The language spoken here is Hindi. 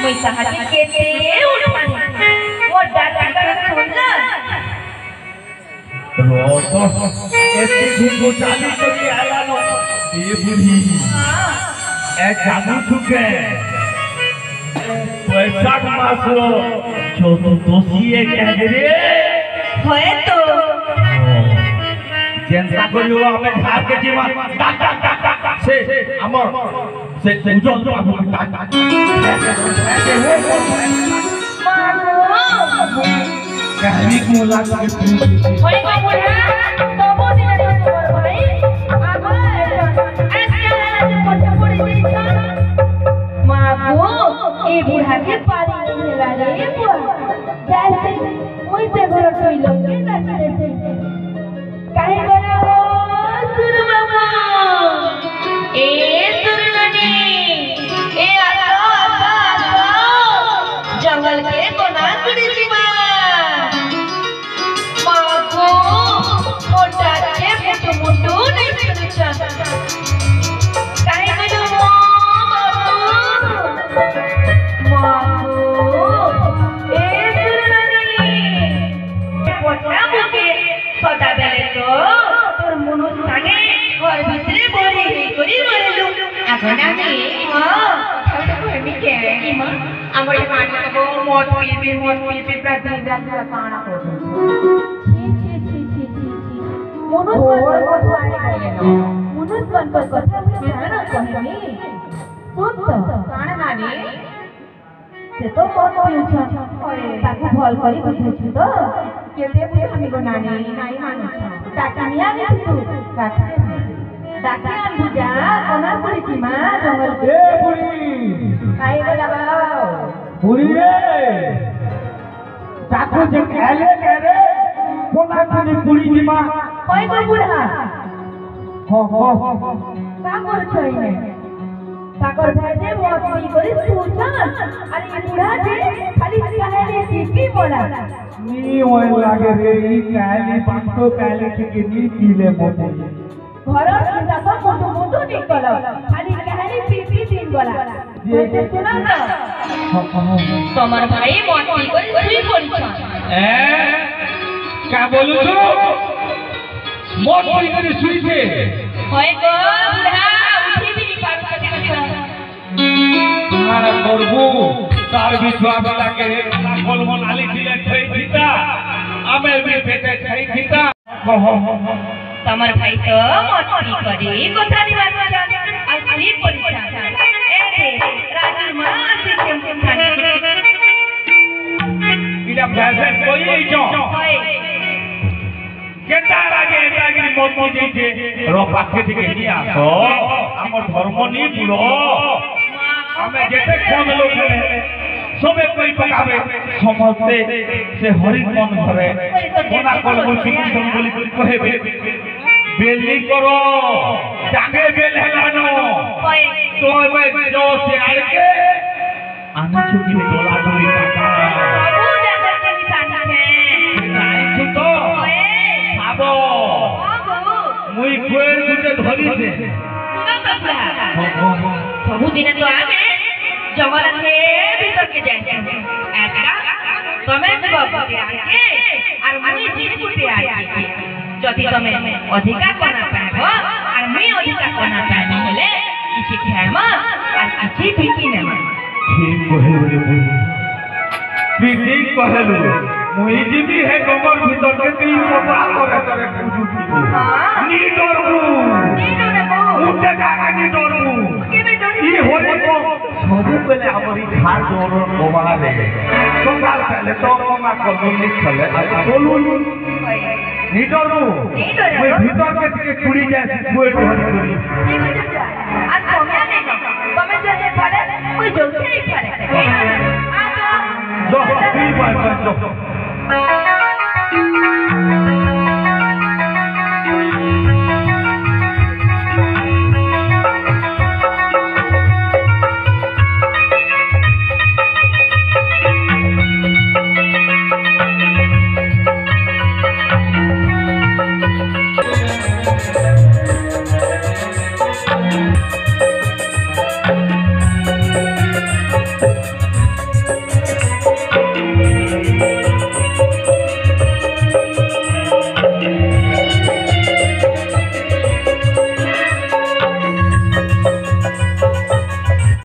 मुई साहसी केते उठानी वो डाटा कर सुनला रोतो ऐसे घुंघू चाली तो ये आया नो ये बुढ़ी ए जादू छुके पैसा मासो जो तो दोषी है कह रे होए तो जनता को जो हमें झाड़ के जीवा से अमर से उजल बाबू कहनी को लगा होए बाबू तो वो दिन तो भाई आगो ऐसे पट पड़ी गई मागो ए बूढ़ा के पारी नहीं लगा रे बुआ जैसे मुई से घर टोई लोग के रखते थे काहे बना हो सुरबाबू ए सुरननी ए आसो जंगल के कोना गुड़ी जीवा मागो मोटा के मुटु नहीं सुनचा काहे बना हो बाबू मागो ए सुरननी मोटा मुके सदा बेले तो तोर मनु संगे घर भितरे बोरी करी रहलु आगना ने हां तो कोनी के इमा हमर पानी को मोट पीबी प्रति रात पाना हो छी मनु बन पर कथा ना कहनी सुन तो कान नानी से तो बहुत पूछा ताकि भल करी बुझे तो केते हम को नानी नाही मानु ताकिया ने तू ताकिया बुझा कोना पुलिस मा जंगल ए बुढ़ी काई लगाओ बुढ़ी रे ताको जे कहले करे कोना पुलिस बुढ़ी जी मां कोई को बुढ़ा हो का कर छइने सागर भाई जे मत पी करी सोचा अरे ये बुढ़ा जे खाली कहले सीपी बोला नी होय लागे रे ई कहली बातो कहले के नी पीले मोटे घर चिंता तो मोटो निकल खाली कहले सीपी दिन बोला जे सुना ना তোমার ভাই মত পি করি শুই পড়ছ ए का बोलू तू मत पी करी শুইছে হয় গো বুড়া উঠি भी नहीं पारू तुम्हारा करबू तार बिछुआ वाला के कलम नाली दिले खई दिता आमे भी पेटे खई दिता তোমার ভাই তো মত পি করি কথা দিবা আর খালি পড়ছ এ রে রাজু মা আসি কেম খানি इला फैशन कोई जो হয় केटा लागे एटागिरी मत दिते रो पाखे থেকে নিয়ে আসো আমার ধর্ম নি পুরো আমি যেতে কোন লোক সবে কই পকাবে সমস্তে সে হরি মন ধরে কোনা কলম বিকিন বলি কহেবে বেলি করো জাগে বেল হেলানো হয় তো এবে जो से আরকে আমি ছুটি দোলা দড়ি টাকা বাবু জায়গা কি জানি নাই তো হয় খাবো বাবু মুই কোয়ের গুটে ধরিছে सुनो बाबू सबुदिन तो आमे जंगल के भीतर के जाए ऐसा तमे बाबू के आके और मुई जीतपुटे आके जति तमे अधिका कोना पाबो और मुई अधिका कोना पाबो हेले किछि खाएमा और किछि बिकी नेमा ठीक कहलु रे बिकी कहलु मुई जीबी है कमर भीतर के तीन मोटा करे करे पूजुती नी डरबू मुझे काका नी डरबू ई होले को सबु बेले हमरी धार जोर मोबाइल है संगाल पहले तो कोना कलम लिखले आ बोलू नी डरबू मुई भीतर के दिके छुड़ी जाए कोई धरी करी आज समय नहीं तमे जे पड़े मुई जल्दी नहीं पड़े आ जो 3 बार